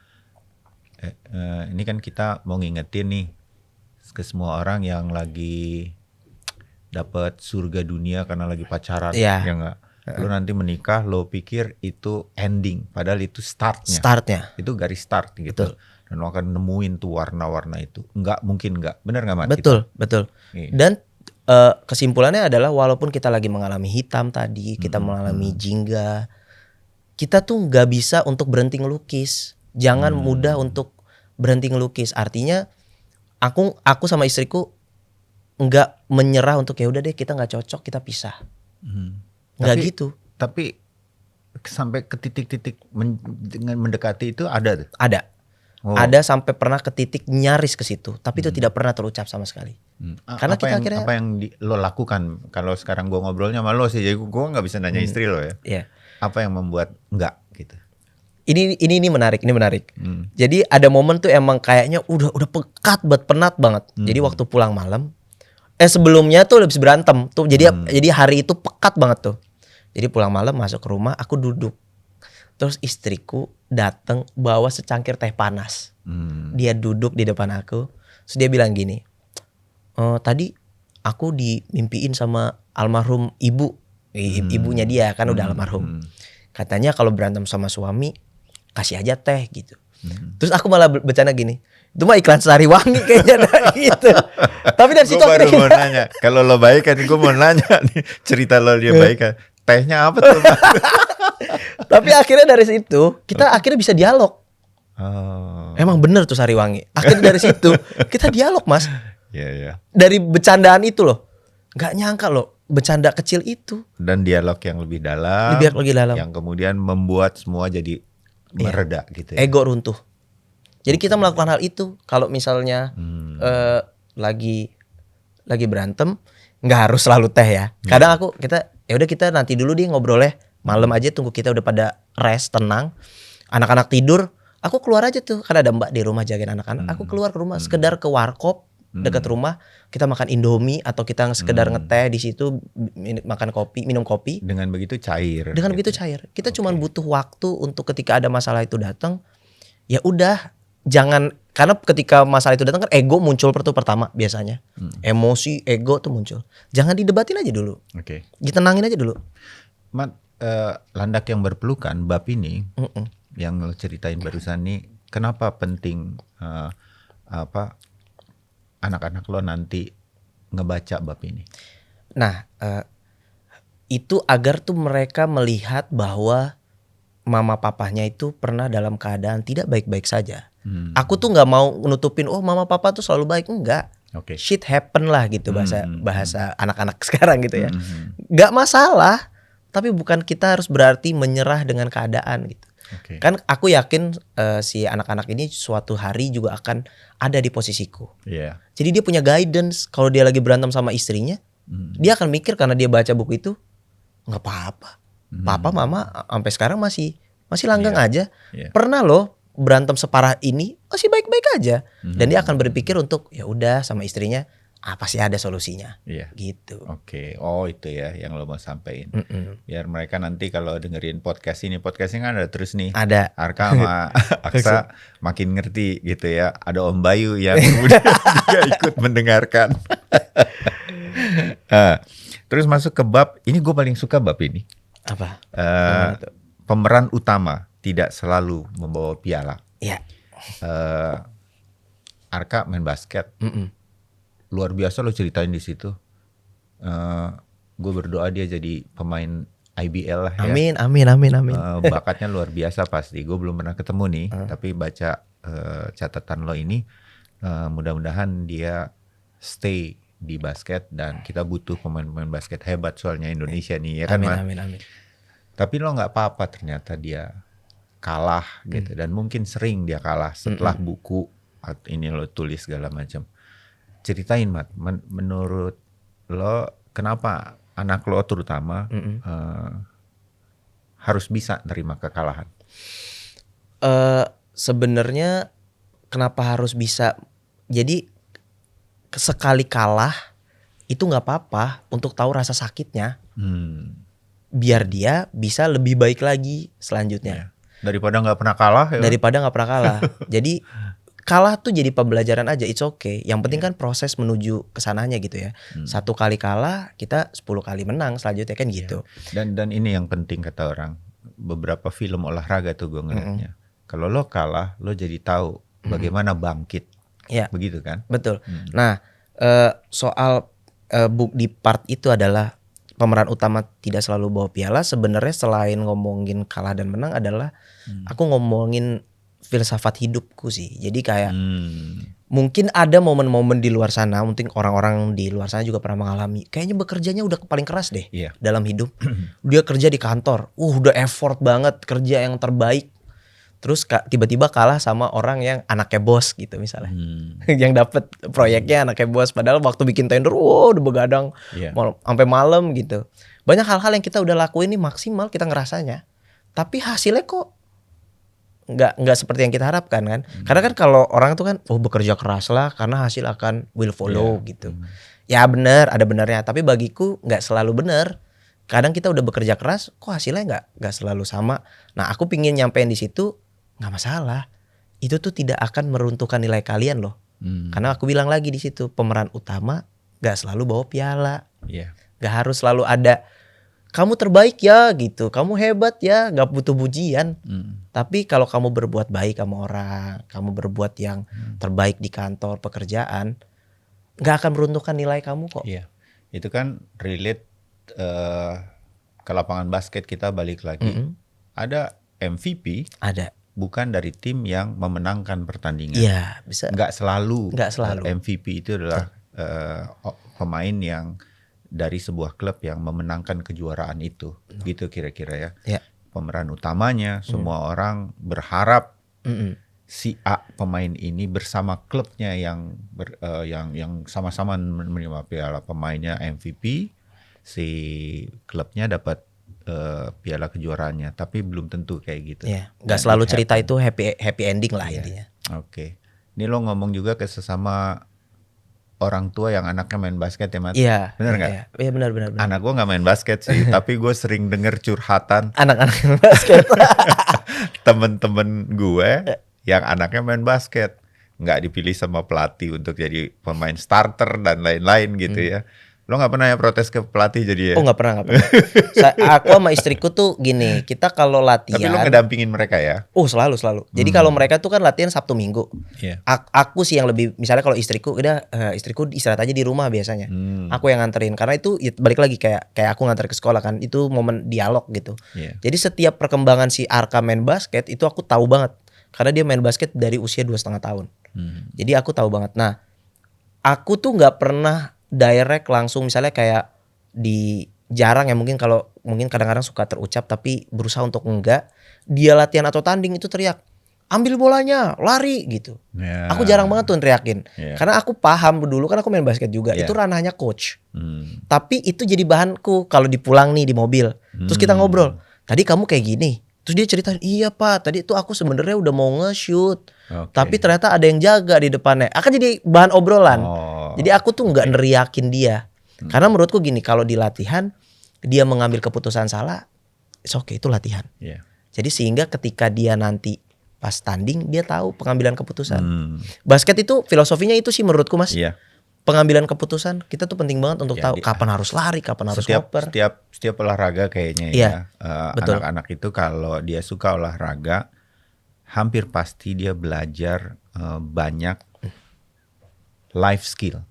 S2: ini kan kita mau ngingetin nih ke semua orang yang lagi dapat surga dunia karena lagi pacaran.
S1: Iya.
S2: Ya nggak, lo nanti menikah lo pikir itu ending, padahal itu
S1: Startnya.
S2: itu garis start gitu.
S1: Betul.
S2: Dan lo akan nemuin tuh warna-warna itu. Nggak mungkin nggak, benar nggak Mat?
S1: Betul.
S2: Iya.
S1: Dan kesimpulannya adalah walaupun kita lagi mengalami hitam tadi, kita mengalami jingga, kita tuh nggak bisa untuk berhenti ngelukis. Jangan mudah untuk berhenti ngelukis. Artinya aku sama istriku nggak menyerah untuk ya udah deh kita nggak cocok, kita pisah. Nggak gitu.
S2: Tapi sampai ke titik-titik dengan mendekati itu ada tuh?
S1: Ada.
S2: Oh.
S1: Ada sampai pernah ke titik nyaris ke situ, tapi itu tidak pernah terucap sama sekali. Karena
S2: apa
S1: kita
S2: yang,
S1: akhirnya
S2: apa yang lo lakukan? Kalau sekarang gue ngobrolnya sama lo sih, jadi gue nggak bisa nanya istri lo ya.
S1: Iya.
S2: Apa yang membuat enggak gitu?
S1: Ini menarik. Jadi ada momen tuh emang kayaknya udah pekat banget, penat banget. Jadi waktu pulang malam, sebelumnya tuh habis berantem tuh. Jadi hari itu pekat banget tuh. Jadi pulang malam masuk ke rumah, aku duduk. Terus istriku datang bawa secangkir teh panas. Dia duduk di depan aku. Terus dia bilang gini, tadi aku dimimpiin sama almarhum ibu. Ibunya dia kan udah almarhum. Katanya kalau berantem sama suami kasih aja teh gitu. Terus aku malah bercanda gini, itu mah iklan Sariwangi kayaknya gitu. Tapi dari situ
S2: Gue baru
S1: akhirnya
S2: mau nanya, kalau lo baik kan gue mau nanya nih cerita lo dia baik kan. Tehnya apa tuh?
S1: Tapi akhirnya dari situ kita akhirnya bisa dialog.
S2: Oh.
S1: Emang bener tuh Sariwangi. Akhirnya dari situ kita dialog, Mas.
S2: Iya.
S1: Dari bercandaan itu loh, nggak nyangka loh bercanda kecil itu.
S2: Dan dialog yang lebih dalam. Yang kemudian membuat semua jadi mereda gitu ya.
S1: Ego runtuh. Jadi kita melakukan hal itu kalau misalnya lagi berantem, nggak harus selalu teh ya. Kadang kita nanti dulu dia ngobrolnya malam aja, tunggu kita udah pada rest, tenang, anak-anak tidur, aku keluar aja tuh, karena ada mbak di rumah jagain anak-anak. Aku keluar ke rumah, sekedar ke warkop dekat rumah, kita makan Indomie atau kita sekedar ngeteh di situ, makan kopi, minum kopi.
S2: Dengan begitu cair.
S1: Begitu cair. Kita cuma butuh waktu untuk ketika ada masalah itu datang, ya udah, jangan Karena ketika masalah itu datang kan ego muncul pertama biasanya. Emosi, ego tuh muncul. Jangan didebatin aja dulu.
S2: Oke.
S1: Ditenangin aja dulu.
S2: Mat, landak yang berpelukan bab ini yang lo ceritain barusan nih, kenapa penting anak-anak lo nanti ngebaca bab ini?
S1: Nah, itu agar tuh mereka melihat bahwa mama papanya itu pernah dalam keadaan tidak baik-baik saja. Aku tuh nggak mau nutupin, oh mama papa tuh selalu baik, enggak.
S2: Oke.
S1: Shit happen lah gitu bahasa anak-anak sekarang gitu ya. Nggak masalah, tapi bukan kita harus berarti menyerah dengan keadaan gitu.
S2: Oke.
S1: Kan aku yakin si anak-anak ini suatu hari juga akan ada di posisiku.
S2: Iya.
S1: Jadi dia punya guidance kalau dia lagi berantem sama istrinya, dia akan mikir karena dia baca buku itu, nggak apa-apa. Papa mama sampai sekarang masih langgeng aja.
S2: Iya.
S1: Pernah loh berantem separah ini masih baik-baik aja. Dan dia akan berpikir untuk ya udah sama istrinya apa sih ada solusinya.
S2: Iya.
S1: Gitu.
S2: Oke. Oh itu ya yang lo mau sampein. Biar mereka nanti kalau dengerin podcastnya kan ada terus nih.
S1: Ada.
S2: Arka sama Aksa makin ngerti gitu ya. Ada Om Bayu yang kemudian juga ikut mendengarkan. Terus masuk ke bab, ini gue paling suka bab ini.
S1: Apa?
S2: Pemeran utama tidak selalu membawa piala.
S1: Iya.
S2: Arka main basket. Luar biasa lo ceritain di situ. Gue berdoa dia jadi pemain IBL lah ya.
S1: Amin.
S2: Bakatnya luar biasa pasti. Gue belum pernah ketemu nih, tapi baca catatan lo ini, mudah-mudahan dia stay di basket dan kita butuh pemain-pemain basket hebat soalnya Indonesia nih ya kan.
S1: Amin.
S2: Tapi lo nggak apa-apa ternyata dia kalah gitu dan mungkin sering dia kalah setelah buku ini lo tulis segala macam. Ceritain Mat, menurut lo kenapa anak lo terutama harus bisa nerima kekalahan?
S1: Sebenarnya kenapa harus bisa? Jadi sekali kalah itu nggak apa-apa untuk tahu rasa sakitnya. Biar dia bisa lebih baik lagi selanjutnya.
S2: Daripada nggak pernah kalah ya.
S1: Daripada nggak pernah kalah. Jadi kalah tuh jadi pembelajaran aja, it's okay. Yang penting kan proses menuju kesananya gitu ya. 1 kali kalah, kita 10 kali menang selanjutnya kan gitu.
S2: Dan ini yang penting kata orang. Beberapa film olahraga tuh gue ngeliatnya. Kalau lo kalah, lo jadi tahu bagaimana bangkit.
S1: Ya.
S2: Begitu kan?
S1: Betul. Nah, soal di part itu adalah pemeran utama tidak selalu bawa piala. Sebenarnya selain ngomongin kalah dan menang adalah aku ngomongin filsafat hidupku sih. Jadi kayak mungkin ada momen-momen di luar sana, mungkin orang-orang di luar sana juga pernah mengalami. Kayaknya bekerjanya udah paling keras deh dalam hidup. Dia kerja di kantor, udah effort banget, kerja yang terbaik. Terus tiba-tiba kalah sama orang yang anaknya bos gitu misalnya. Yang dapat proyeknya anaknya bos, padahal waktu bikin tender udah begadang sampai malam gitu. Banyak hal-hal yang kita udah lakuin nih maksimal kita ngerasanya. Tapi hasilnya kok nggak seperti yang kita harapkan kan. Karena kan kalau orang tuh kan bekerja keras lah karena hasil akan will follow gitu. Ya benar, ada benarnya, tapi bagiku nggak selalu benar. Kadang kita udah bekerja keras kok hasilnya nggak selalu sama. Nah, aku pingin nyampein di situ, nggak masalah. Itu tuh tidak akan meruntuhkan nilai kalian loh. Karena aku bilang lagi di situ, pemeran utama nggak selalu bawa piala. Nggak harus selalu ada kamu terbaik ya gitu, kamu hebat ya, gak butuh pujian. Tapi kalau kamu berbuat baik sama orang, kamu berbuat yang terbaik di kantor, pekerjaan, gak akan meruntuhkan nilai kamu kok.
S2: Iya, itu kan relate ke lapangan basket kita balik lagi. Ada MVP,
S1: ada,
S2: bukan dari tim yang memenangkan pertandingan.
S1: Iya, bisa.
S2: Nggak selalu.
S1: MVP
S2: itu adalah pemain yang dari sebuah klub yang memenangkan kejuaraan itu, gitu kira-kira ya. Pemeran utamanya semua orang berharap si A pemain ini bersama klubnya yang sama-sama menerima piala, pemainnya MVP, si klubnya dapat piala kejuaraannya, tapi belum tentu kayak gitu.
S1: Nggak selalu cerita itu happy ending lah intinya.
S2: Oke. Ini lo ngomong juga ke sesama orang tua yang anaknya main basket ya Mat?
S1: Iya.
S2: Bener nggak?
S1: Iya benar.
S2: Anak gue nggak main basket sih, tapi gue sering denger curhatan
S1: anak-anak basket.
S2: temen-temen gue yang anaknya main basket. nggak dipilih sama pelatih untuk jadi pemain starter dan lain-lain gitu ya. Lo nggak pernah ya protes ke pelatih jadi ya?
S1: Oh nggak pernah. Aku sama istriku tuh gini, kita kalau
S2: Tapi lo
S1: latihan,
S2: ngedampingin mereka ya?
S1: oh selalu. Jadi kalau mereka tuh kan latihan Sabtu Minggu.
S2: Iya.
S1: Aku sih yang lebih, misalnya kalau istriku udah istriku istirahat aja di rumah biasanya. Aku yang nganterin karena itu ya, balik lagi kayak aku nganter ke sekolah kan, itu momen dialog gitu.
S2: Iya.
S1: Jadi setiap perkembangan si Arka main basket itu aku tahu banget karena dia main basket dari usia 2,5 tahun. Jadi aku tahu banget. Nah, aku tuh nggak pernah direct langsung misalnya kayak jarang ya, mungkin kadang-kadang suka terucap tapi berusaha untuk enggak. Dia latihan atau tanding itu teriak, ambil bolanya, lari gitu.
S2: Ya.
S1: Aku jarang banget tuh teriakin.
S2: Ya.
S1: Karena aku paham dulu kan aku main basket juga.
S2: Ya.
S1: Itu ranahnya coach. Tapi itu jadi bahanku kalau dipulang nih di mobil. Terus kita ngobrol. Tadi kamu kayak gini. Terus dia cerita, iya pak, tadi itu aku sebenarnya udah mau nge-shoot. Tapi ternyata ada yang jaga di depannya. Akan jadi bahan obrolan. Jadi aku tuh nggak neriakin dia. Karena menurutku gini, kalau di latihan dia mengambil keputusan salah, oke, itu latihan.
S2: Yeah.
S1: Jadi sehingga ketika dia nanti pas tanding dia tahu pengambilan keputusan. Basket itu filosofinya itu sih menurutku Mas.
S2: Yeah.
S1: Pengambilan keputusan kita tuh penting banget untuk tahu kapan harus lari, kapan harus ngoper.
S2: Setiap olahraga kayaknya ya. Anak-anak itu kalau dia suka olahraga, hampir pasti dia belajar banyak life skill.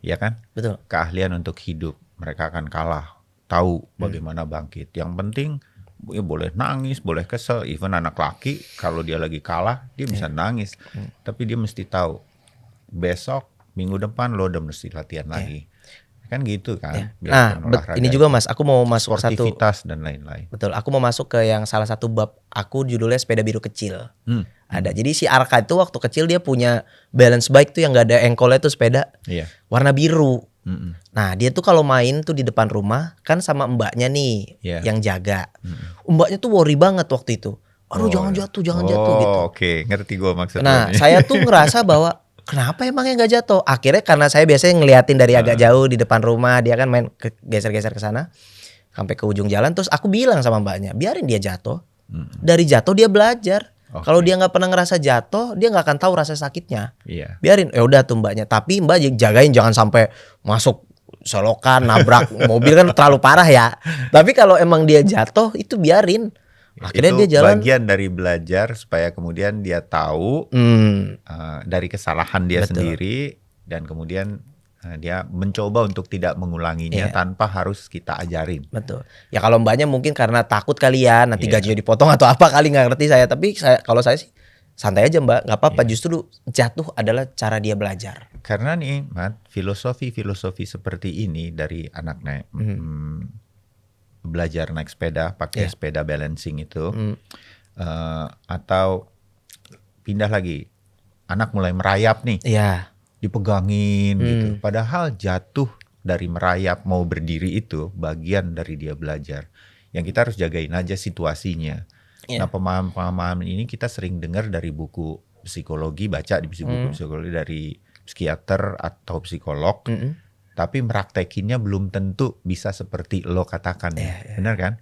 S2: Ya kan?
S1: Betul.
S2: Keahlian untuk hidup. Mereka akan kalah, tahu bagaimana bangkit. Yang penting ya boleh nangis, boleh kesel. Even anak laki kalau dia lagi kalah dia bisa nangis. Tapi dia mesti tahu besok, minggu depan lo udah mesti latihan lagi. Kan gitu kan.
S1: Nah, ini juga Mas, aku mau masuk
S2: sportivitas dan lain-lain.
S1: Betul, aku mau masuk ke yang salah satu bab aku judulnya sepeda biru kecil. Ada. Jadi si Arka itu waktu kecil dia punya balance bike tuh yang gak ada engkolnya tuh sepeda.
S2: Iya.
S1: Warna biru. Nah, dia tuh kalau main tuh di depan rumah kan sama mbaknya nih yang jaga. Mbaknya tuh worry banget waktu itu. Aduh jangan jatuh gitu.
S2: Oke, ngerti gue maksudnya.
S1: Nah, saya tuh ngerasa bahwa kenapa emangnya nggak jatuh? Akhirnya karena saya biasanya ngeliatin dari agak jauh di depan rumah, dia kan main geser-geser ke sana sampai ke ujung jalan. Terus aku bilang sama mbaknya, biarin dia jatuh. Dari jatuh dia belajar. Kalau dia nggak pernah ngerasa jatuh, dia nggak akan tahu rasa sakitnya. Biarin, ya udah tuh mbaknya. Tapi mbak jagain jangan sampai masuk selokan, nabrak mobil kan terlalu parah ya. Tapi kalau emang dia jatuh itu biarin. Akhirnya
S2: itu
S1: dia jalan.
S2: Bagian dari belajar supaya kemudian dia tahu dari kesalahan dia sendiri dan kemudian dia mencoba untuk tidak mengulanginya tanpa harus kita ajarin.
S1: Betul. Ya kalau mbaknya mungkin karena takut kali ya nanti gajinya dipotong atau apa kali, nggak ngerti saya. Tapi kalau saya sih santai aja mbak, nggak apa-apa. Justru jatuh adalah cara dia belajar.
S2: Karena nih, Mat, filosofi seperti ini dari anaknya. Belajar naik sepeda, pakai sepeda balancing itu, atau pindah lagi, anak mulai merayap nih, dipegangin gitu. Padahal jatuh dari merayap mau berdiri itu bagian dari dia belajar. Yang kita harus jagain aja situasinya. Nah pemahaman ini kita sering dengar dari buku psikologi, baca di buku psikologi dari psikiater atau psikolog. Tapi meraktekinnya belum tentu bisa seperti lo katakan ya. Benar kan?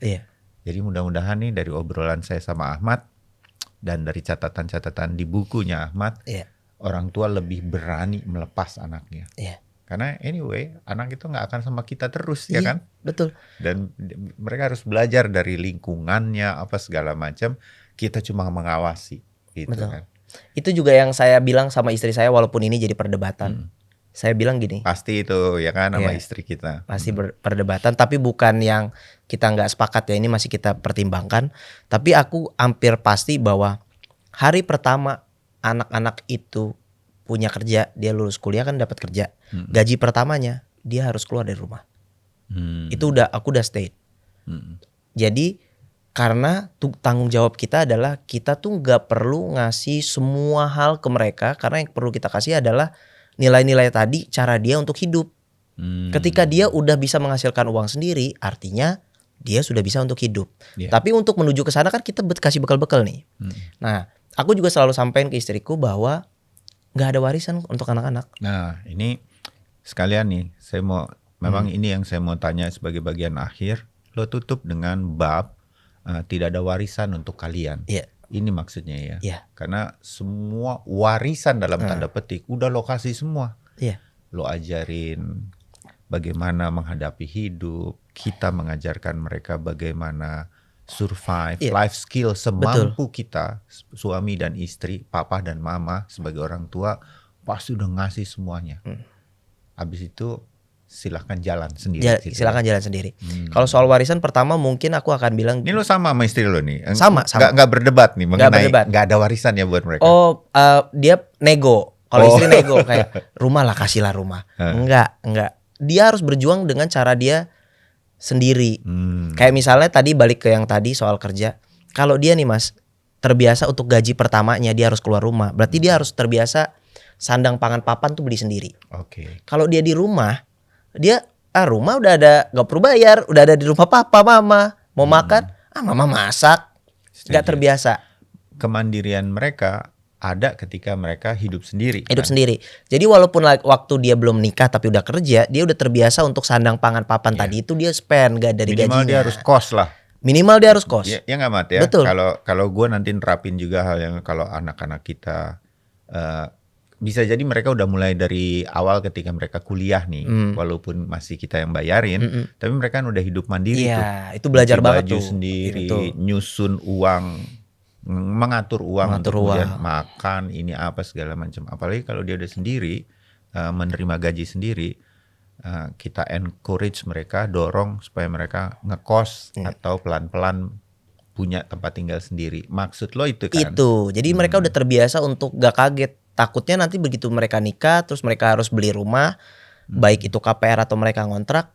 S2: Jadi mudah-mudahan nih dari obrolan saya sama Ahmad dan dari catatan-catatan di bukunya Ahmad, orang tua lebih berani melepas anaknya. Karena anyway anak itu gak akan sama kita terus ya kan?
S1: Betul.
S2: Dan mereka harus belajar dari lingkungannya apa segala macam. Kita cuma mengawasi gitu kan.
S1: Itu juga yang saya bilang sama istri saya walaupun ini jadi perdebatan. Saya bilang gini.
S2: Pasti itu ya kan sama istri kita.
S1: Pasti perdebatan tapi bukan yang kita nggak sepakat ya, ini masih kita pertimbangkan. Tapi aku hampir pasti bahwa hari pertama anak-anak itu punya kerja, dia lulus kuliah kan dapat kerja. Gaji pertamanya dia harus keluar dari rumah. Itu aku udah state. Jadi karena tanggung jawab kita adalah kita tuh nggak perlu ngasih semua hal ke mereka, karena yang perlu kita kasih adalah nilai-nilai tadi, cara dia untuk hidup. Ketika dia udah bisa menghasilkan uang sendiri, artinya dia sudah bisa untuk hidup. Tapi untuk menuju ke sana kan kita kasih bekal-bekal nih. Nah, aku juga selalu sampaikan ke istriku bahwa nggak ada warisan untuk anak-anak.
S2: Nah, ini sekalian nih, saya mau memang ini yang saya mau tanya sebagai bagian akhir. Lo tutup dengan bab tidak ada warisan untuk kalian. Ini maksudnya ya.
S1: Iya.
S2: Karena semua warisan dalam tanda petik udah lo kasih semua.
S1: Iya.
S2: Lo ajarin bagaimana menghadapi hidup, kita mengajarkan mereka bagaimana survive,
S1: Iya.
S2: life skill semampu kita, suami dan istri, papa dan mama sebagai orang tua pasti udah ngasih semuanya. Habis itu silahkan jalan sendiri.
S1: Silakan jalan sendiri. Kalau soal warisan pertama mungkin aku akan bilang
S2: Ini lo sama istri lo nih?
S1: Sama.
S2: Nggak berdebat nih mengenai
S1: berdebat.
S2: nggak ada warisan ya buat mereka?
S1: Oh, dia nego. Kalau istri nego kayak rumah lah, kasihlah rumah. Enggak. Dia harus berjuang dengan cara dia sendiri. Kayak misalnya tadi balik ke yang tadi soal kerja. Kalau dia nih Mas terbiasa untuk gaji pertamanya dia harus keluar rumah. Berarti dia harus terbiasa sandang pangan papan tuh beli sendiri.
S2: Oke.
S1: Kalau dia di rumah, dia rumah udah ada, gak perlu bayar, udah ada di rumah papa mama. Mau makan, mama masak. Gak terbiasa.
S2: Kemandirian mereka ada ketika mereka hidup sendiri.
S1: Hidup sendiri. Jadi walaupun waktu dia belum nikah tapi udah kerja, dia udah terbiasa untuk sandang pangan papan tadi itu dia spend gak dari
S2: Minimal
S1: gajinya.
S2: dia harus kos lah.
S1: Minimal dia harus kos.
S2: Ya nggak Mat ya.
S1: Betul.
S2: Kalau gue nanti nerapin juga hal yang kalau anak-anak kita bisa jadi mereka udah mulai dari awal ketika mereka kuliah nih, walaupun masih kita yang bayarin, tapi mereka kan udah hidup mandiri tuh.
S1: Iya, itu belajar banget
S2: baju
S1: tuh.
S2: sendiri,
S1: Itu.
S2: nyusun uang, mengatur uang
S1: Mengatur
S2: untuk kemudian
S1: uang.
S2: makan ini apa segala macam. Apalagi kalau dia udah sendiri, menerima gaji sendiri, kita encourage mereka, dorong supaya mereka ngekos atau pelan-pelan punya tempat tinggal sendiri. Maksud lo itu kan?
S1: Itu. Jadi mereka udah terbiasa untuk gak kaget. Takutnya nanti begitu mereka nikah terus mereka harus beli rumah, baik itu KPR atau mereka ngontrak,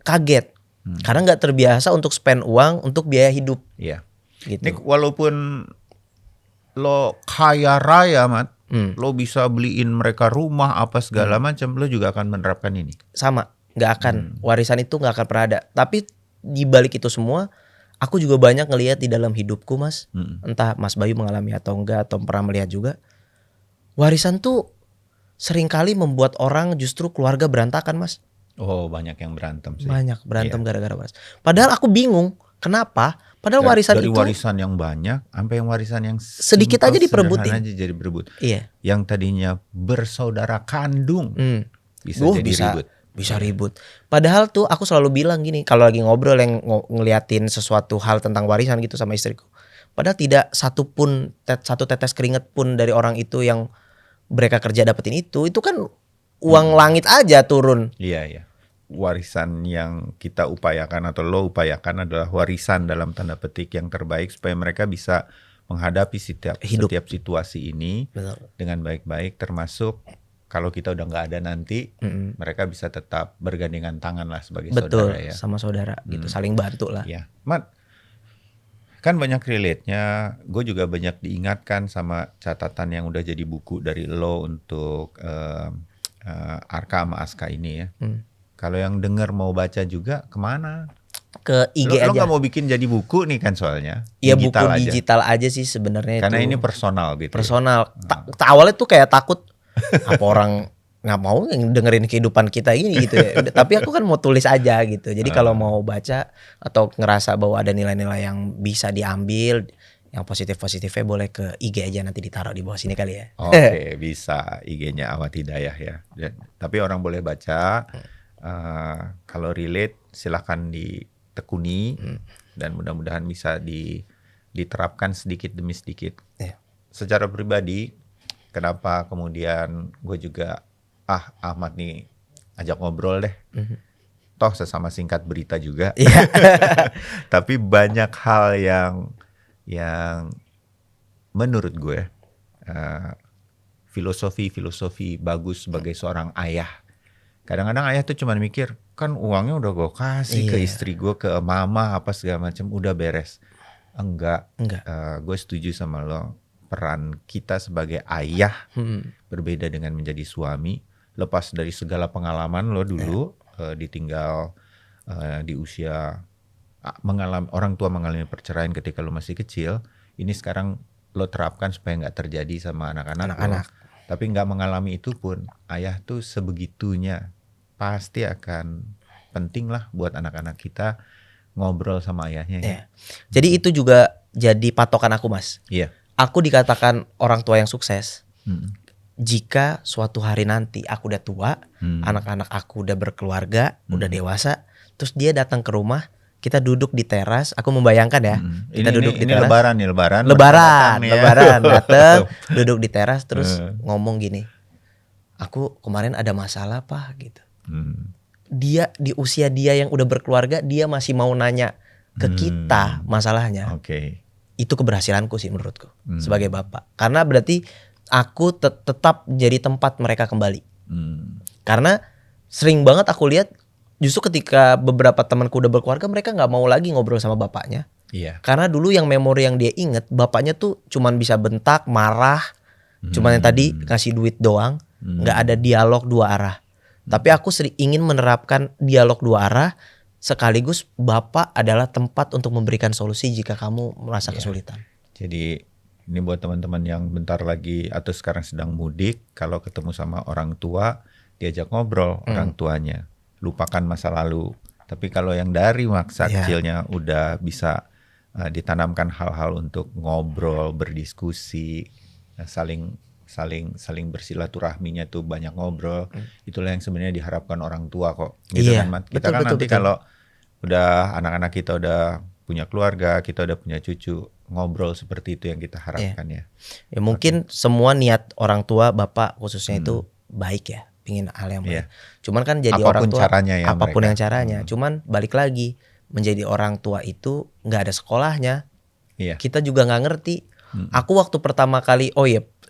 S1: kaget. Karena gak terbiasa untuk spend uang untuk biaya hidup.
S2: Iya.
S1: Gitu.
S2: Ini walaupun lo kaya raya Mat, lo bisa beliin mereka rumah apa segala macam, lo juga akan menerapkan ini.
S1: Sama, nggak akan warisan itu nggak akan pernah ada. Tapi di balik itu semua, aku juga banyak ngelihat di dalam hidupku Mas, entah Mas Bayu mengalami atau enggak atau pernah melihat juga, warisan tuh seringkali membuat orang justru keluarga berantakan Mas.
S2: Oh banyak yang berantem sih.
S1: Banyak berantem gara-gara warisan. Padahal aku bingung, kenapa? Padahal warisan
S2: dari
S1: itu
S2: warisan yang banyak sampai yang warisan yang
S1: sedikit
S2: simple,
S1: aja diperebutin.
S2: sederhana aja jadi berebut.
S1: Iya.
S2: Yang tadinya bersaudara kandung bisa jadi ribut.
S1: Bisa ribut. Padahal tuh aku selalu bilang gini, kalau lagi ngobrol yang ngeliatin sesuatu hal tentang warisan gitu sama istriku. Padahal tidak satu tetes keringat pun dari orang itu yang mereka kerja dapetin itu kan uang langit aja turun.
S2: Iya. Warisan yang kita upayakan atau lo upayakan adalah warisan dalam tanda petik yang terbaik supaya mereka bisa menghadapi setiap situasi ini dengan baik-baik, termasuk kalau kita udah nggak ada nanti, mereka bisa tetap bergandengan tangan lah sebagai saudara ya.
S1: Sama saudara gitu, saling bantu lah.
S2: Ya, Mat, kan banyak relate-nya. Gue juga banyak diingatkan sama catatan yang udah jadi buku dari lo untuk Arka sama Aska ini ya. Kalau yang denger mau baca juga kemana?
S1: Ke IG
S2: lo
S1: aja.
S2: Lo nggak mau bikin jadi buku nih kan soalnya?
S1: Iya buku digital aja sih sebenarnya.
S2: Karena
S1: itu
S2: ini personal gitu.
S1: Personal. Awalnya tuh kayak takut apa orang nggak mau dengerin kehidupan kita ini gitu ya. Tapi aku kan mau tulis aja gitu. Jadi kalau mau baca atau ngerasa bahwa ada nilai-nilai yang bisa diambil, yang positif-positifnya boleh ke IG aja, nanti ditaruh di bawah sini kali ya.
S2: Oke, bisa IG-nya Ahmad Hidayah ya. Tapi orang boleh baca. Kalau relate silahkan ditekuni dan mudah-mudahan bisa diterapkan sedikit demi sedikit. Secara pribadi, kenapa kemudian gue juga Ahmad nih ajak ngobrol deh. Toh sesama singkat berita juga. Tapi banyak hal yang menurut gue filosofi bagus sebagai seorang ayah. Kadang-kadang ayah tuh cuma mikir, kan uangnya udah gue kasih ke istri gue, ke mama apa segala macam, udah beres. Enggak. Gue setuju sama lo. Peran kita sebagai ayah berbeda dengan menjadi suami. Lepas dari segala pengalaman lo dulu ditinggal di usia orang tua mengalami perceraian ketika lo masih kecil. Ini sekarang lo terapkan supaya nggak terjadi sama anak-anak. Tapi nggak mengalami itu pun, ayah tuh sebegitunya pasti akan penting lah buat anak-anak kita ngobrol sama ayahnya. Ya.
S1: Jadi itu juga jadi patokan aku, Mas.
S2: Iya.
S1: Aku dikatakan orang tua yang sukses
S2: Mm.
S1: jika suatu hari nanti aku udah tua, anak-anak aku udah berkeluarga, udah dewasa, terus dia datang ke rumah, kita duduk di teras, aku membayangkan ya, kita duduk di
S2: ini
S1: teras.
S2: lebaran nih,
S1: Lebaran
S2: lebaran
S1: dateng, duduk di teras terus ngomong gini, aku kemarin ada masalah Pak gitu. Dia di usia dia yang udah berkeluarga, dia masih mau nanya ke kita masalahnya.
S2: Oke.
S1: Itu keberhasilanku sih menurutku sebagai bapak, karena berarti aku tetap jadi tempat mereka kembali. Karena sering banget aku lihat justru ketika beberapa temanku udah berkeluarga, mereka nggak mau lagi ngobrol sama bapaknya.
S2: Iya.
S1: Karena dulu yang memori yang dia inget, bapaknya tuh cuman bisa bentak, marah, cuman yang tadi ngasih duit doang, nggak ada dialog dua arah. Tapi aku ingin menerapkan dialog dua arah, sekaligus bapak adalah tempat untuk memberikan solusi jika kamu merasa kesulitan.
S2: Jadi ini buat teman-teman yang bentar lagi atau sekarang sedang mudik, kalau ketemu sama orang tua, diajak ngobrol orang tuanya, lupakan masa lalu. Tapi kalau yang dari masa kecilnya udah bisa ditanamkan hal-hal untuk ngobrol, berdiskusi, saling bersilaturahminya tuh banyak ngobrol. Itulah yang sebenarnya diharapkan orang tua kok. Gitu kan, Mat? Kita kan nanti kalau udah anak-anak kita udah punya keluarga, kita udah punya cucu, ngobrol seperti itu yang kita harapkan ya. Ya mungkin
S1: semua niat orang tua, bapak khususnya itu baik ya, pingin hal yang baik. Cuman kan jadi
S2: apapun
S1: orang tua
S2: caranya ya,
S1: apapun
S2: mereka.
S1: yang caranya. Cuman balik lagi, menjadi orang tua itu nggak ada sekolahnya. Kita juga nggak ngerti. Aku waktu pertama kali,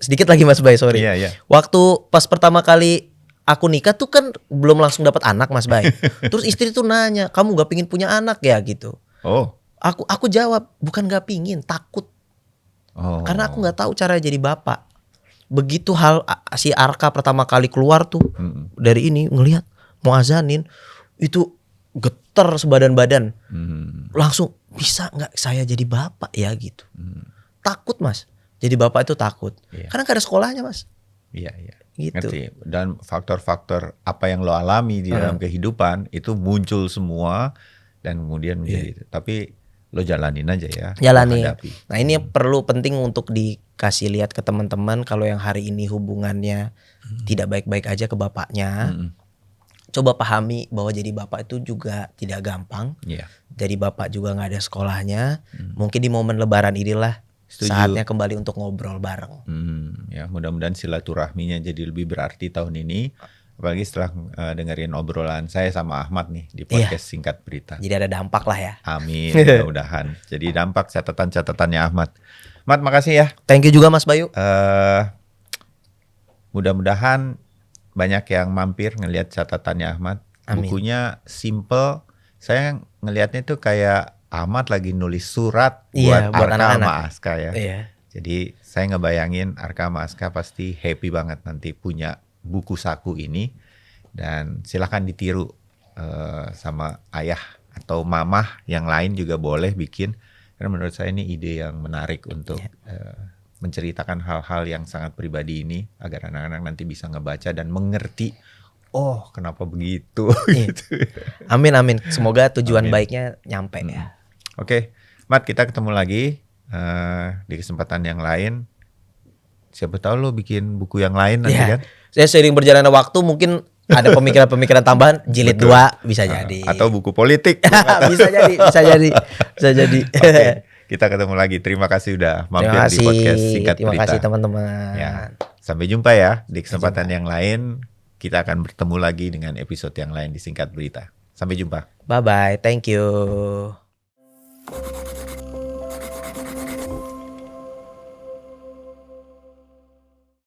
S1: sedikit lagi Mas Bay, sorry. Waktu pas pertama kali aku nikah tuh kan belum langsung dapat anak Mas Bay. Terus istri tuh nanya, kamu gak pingin punya anak ya gitu. Aku jawab, bukan gak pingin, takut. Karena aku gak tahu cara jadi bapak. Begitu si Arka pertama kali keluar tuh dari ini ngelihat mau azanin, itu getar sebadan-badan. Langsung, bisa gak saya jadi bapak ya gitu. Takut Mas. Jadi bapak itu takut. Karena gak ada sekolahnya Mas.
S2: Iya.
S1: Gitu.
S2: Ngerti. Dan faktor-faktor apa yang lo alami di dalam kehidupan itu muncul semua dan kemudian menjadi itu. Tapi lo jalanin aja ya.
S1: Jalanin. Nah ini perlu penting untuk dikasih lihat ke teman-teman kalau yang hari ini hubungannya tidak baik-baik aja ke bapaknya. Coba pahami bahwa jadi bapak itu juga tidak gampang. Jadi bapak juga nggak ada sekolahnya. Mungkin di momen Lebaran inilah saatnya kembali untuk ngobrol bareng.
S2: Ya mudah-mudahan silaturahminya jadi lebih berarti tahun ini. Apalagi setelah dengerin obrolan saya sama Ahmad nih di podcast Singkat Berita.
S1: Jadi ada dampak lah ya.
S2: Amin, mudah-mudahan. Jadi dampak catatan-catatannya Ahmad. Ahmad, makasih ya.
S1: Thank you juga Mas Bayu.
S2: Mudah-mudahan banyak yang mampir ngelihat catatannya Ahmad.
S1: Amin.
S2: Bukunya simple. Saya ngelihatnya tuh kayak Ahmad lagi nulis surat
S1: buat
S2: Arka
S1: anak-anak
S2: sama Aska ya. Jadi saya ngebayangin Arka sama Aska pasti happy banget nanti punya buku saku ini. Dan silakan ditiru sama ayah atau mamah yang lain juga boleh bikin. Karena menurut saya ini ide yang menarik untuk menceritakan hal-hal yang sangat pribadi ini agar anak-anak nanti bisa ngebaca dan mengerti. Oh, kenapa begitu? Gitu.
S1: Amin. Semoga tujuan baiknya nyampe ya.
S2: Oke, Mat, kita ketemu lagi di kesempatan yang lain. Siapa tahu lo bikin buku yang lain nanti kan?
S1: Saya seiring berjalannya waktu mungkin ada pemikiran-pemikiran tambahan jilid 2 bisa jadi.
S2: Atau buku politik.
S1: bisa jadi.
S2: Oke, kita ketemu lagi. Terima kasih udah mampir di podcast Singkat Berita.
S1: Terima kasih teman-teman.
S2: Ya, sampai jumpa ya di kesempatan yang lain. Kita akan bertemu lagi dengan episode yang lain di Singkat Berita. Sampai jumpa.
S1: Bye-bye. Thank you.